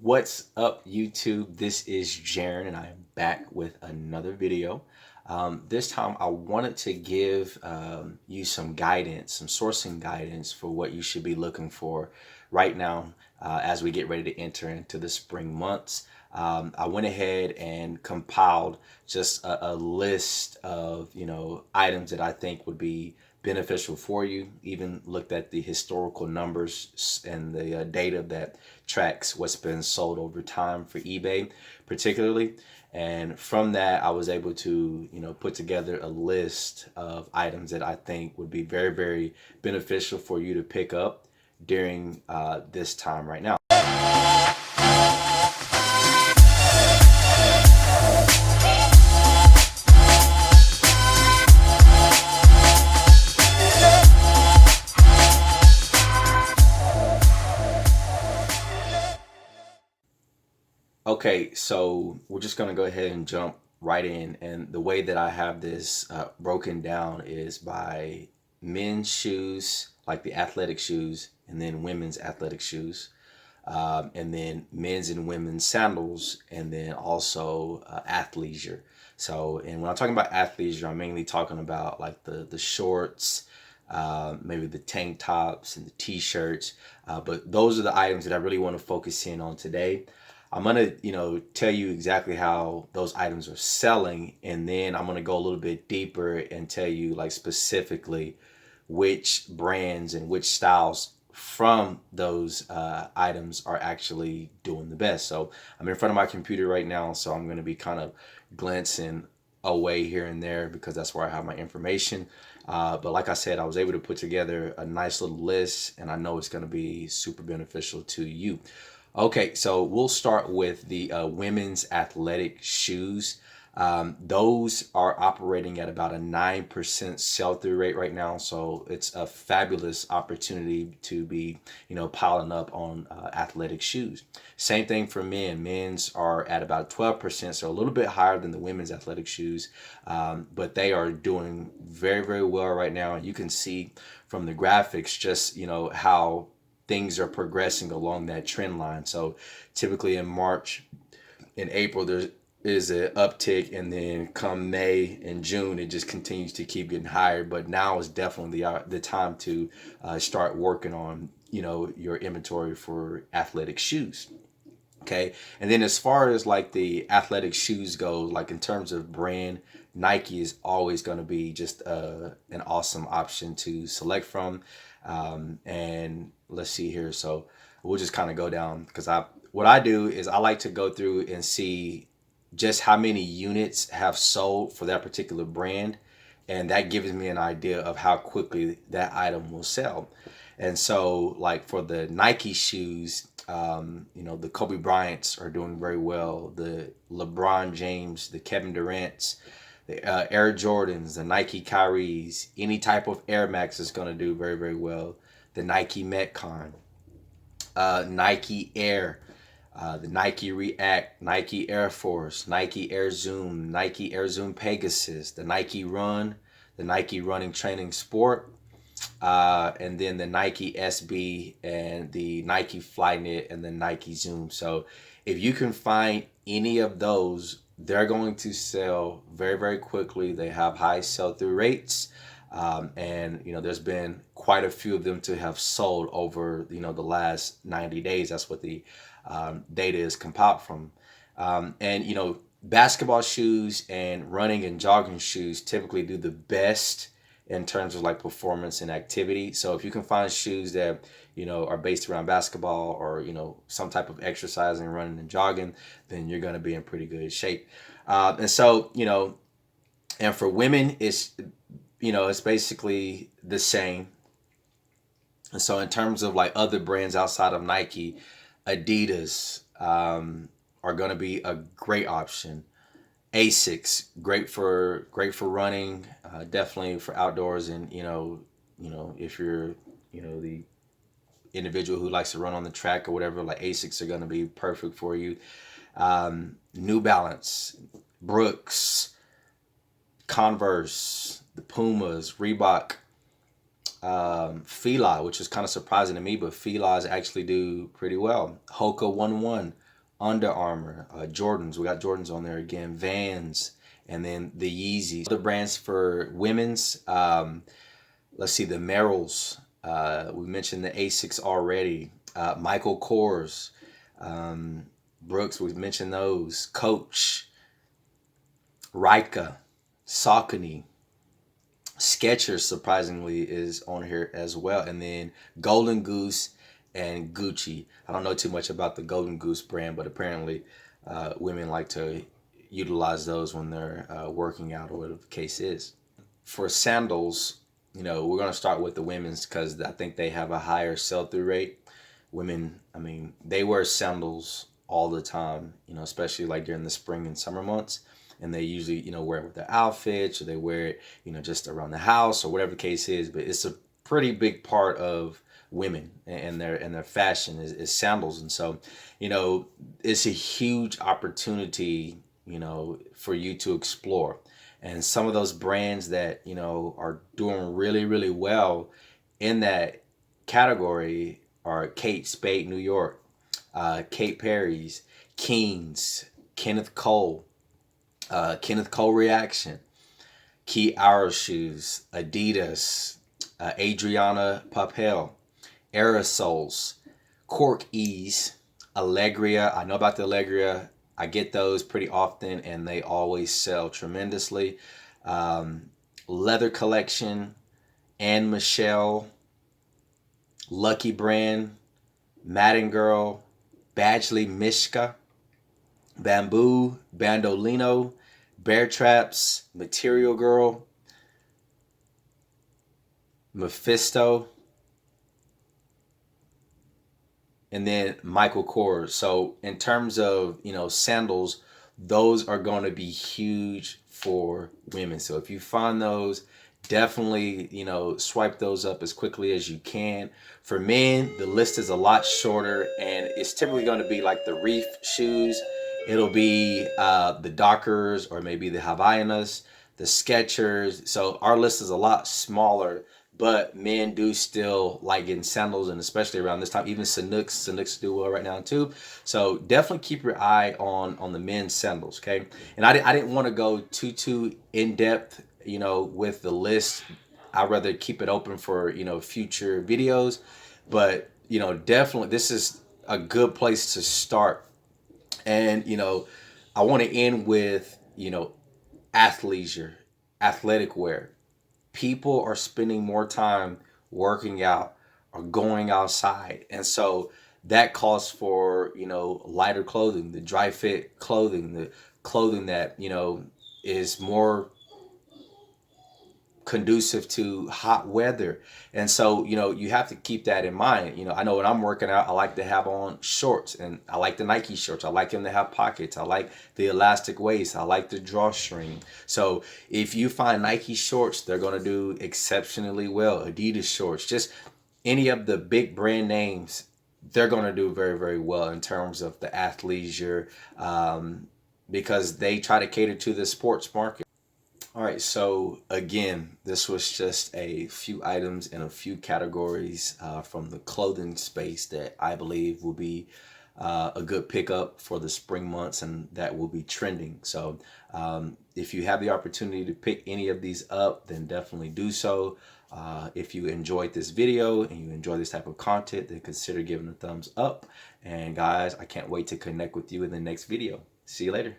What's up, YouTube? This is Gerron, and I am back with another video. This time, I wanted to give you some guidance, some sourcing guidance for what you should be looking for right now as we get ready to enter into the spring months. I went ahead and compiled just a list of items that I think would be beneficial for you. Even looked at the historical numbers and the data that tracks what's been sold over time for eBay particularly. And from that, I was able to put together a list of items that I think would be very, very beneficial for you to pick up during this time right now. Okay, so we're just going to go ahead and jump right in. And the way that I have this broken down is by men's shoes, like the athletic shoes, and then women's athletic shoes, and then men's and women's sandals, and then also athleisure. So, and when I'm talking about athleisure, I'm mainly talking about like the shorts, maybe the tank tops and the t-shirts. But those are the items that I really want to focus in on today. I'm gonna, tell you exactly how those items are selling, and then I'm gonna go a little bit deeper and tell you like specifically which brands and which styles from those items are actually doing the best. So I'm in front of my computer right now, so I'm gonna be kind of glancing away here and there because that's where I have my information. But like I said, I was able to put together a nice little list, and I know it's gonna be super beneficial to you. Okay, so we'll start with the women's athletic shoes. Those are operating at about a 9% sell-through rate right now. So it's a fabulous opportunity to be, piling up on athletic shoes. Same thing for men. Men's are at about 12%, so a little bit higher than the women's athletic shoes. But they are doing very, very well right now. You can see from the graphics just, how things are progressing along that trend line. So typically in March and April, there is an uptick, and then come May and June, it just continues to keep getting higher. But now is definitely the time to start working on, your inventory for athletic shoes. Okay. And then as far as like the athletic shoes go, like in terms of brand, Nike is always going to be just an awesome option to select from. And let's see here. So we'll just kind of go down because what I do is I like to go through and see just how many units have sold for that particular brand. And that gives me an idea of how quickly that item will sell. And so like for the Nike shoes, the Kobe Bryants are doing very well. The LeBron James, the Kevin Durant's, the Air Jordans, the Nike Kyries, any type of Air Max is going to do very, very well. The Nike Metcon, Nike Air, the Nike React, Nike Air Force, Nike Air Zoom, Nike Air Zoom Pegasus, the Nike Run, the Nike Running Training Sport, and then the Nike SB and the Nike Flyknit and the Nike Zoom. So if you can find any of those, they're going to sell very, very quickly. They have high sell-through rates. And there's been quite a few of them to have sold over the last 90 days. That's what the data is compiled from. And basketball shoes and running and jogging shoes typically do the best in terms of like performance and activity. So if you can find shoes that are based around basketball or some type of exercising, running and jogging, then you're going to be in pretty good shape. And so and for women, it's basically the same. And so in terms of like other brands outside of Nike, Adidas are going to be a great option. Asics, great for running, definitely for outdoors, and if you're the individual who likes to run on the track or whatever, like Asics are going to be perfect for you. New Balance, Brooks, Converse, the Pumas, Reebok, Fila, which is kind of surprising to me, but Fila's actually do pretty well. Hoka 1-1, Under Armour, Jordans. We got Jordans on there again. Vans, and then the Yeezys. Other brands for women's. Let's see, the Merrells. We mentioned the Asics already. Michael Kors, Brooks. We've mentioned those. Coach, Rika, Saucony. Skechers surprisingly is on here as well, and then Golden Goose and Gucci. I don't know too much about the Golden Goose brand, but apparently women like to utilize those when they're working out or whatever the case is. For sandals, we're going to start with the women's because I think they have a higher sell-through rate. Women, I mean, they wear sandals all the time, especially like during the spring and summer months. And they usually, wear it with their outfits, or they wear it, just around the house or whatever the case is. But it's a pretty big part of women and their fashion is sandals. And so, it's a huge opportunity, for you to explore. And some of those brands that, are doing really, really well in that category are Kate Spade New York, Kate Perry's, Keen's, Kenneth Cole, Kenneth Cole Reaction, Key Hour Shoes, Adidas, Adriana Papel, Aerosols, Cork Ease, Allegria. I know about the Allegria. I get those pretty often, and they always sell tremendously. Leather Collection, Anne Michelle, Lucky Brand, Madden Girl, Badgley Mishka, Bamboo, Bandolino, Bear Traps, Material Girl, Mephisto, and then Michael Kors. So in terms of, sandals, those are going to be huge for women. So if you find those, definitely, swipe those up as quickly as you can. For men, the list is a lot shorter, and it's typically going to be like the reef shoes. It'll be the Dockers, or maybe the Havaianas, the Skechers. So our list is a lot smaller, but men do still like getting sandals, and especially around this time, even Sanuks do well right now too. So definitely keep your eye on the men's sandals, okay? And I didn't want to go too in depth, with the list. I'd rather keep it open for, future videos. But, definitely this is a good place to start. And, I want to end with, athleisure, athletic wear. People are spending more time working out or going outside. And so that calls for, lighter clothing, the dry fit clothing, the clothing that, is more conducive to hot weather. And so, you have to keep that in mind. I know when I'm working out, I like to have on shorts, and I like the Nike shorts. I like them to have pockets. I like the elastic waist. I like the drawstring. So if you find Nike shorts, they're going to do exceptionally well. Adidas shorts, just any of the big brand names, they're going to do very, very well in terms of the athleisure, because they try to cater to the sports market. All right, so again, this was just a few items in a few categories from the clothing space that I believe will be a good pickup for the spring months, and that will be trending. So if you have the opportunity to pick any of these up, then definitely do so. If you enjoyed this video and you enjoy this type of content, then consider giving a thumbs up. And guys, I can't wait to connect with you in the next video. See you later.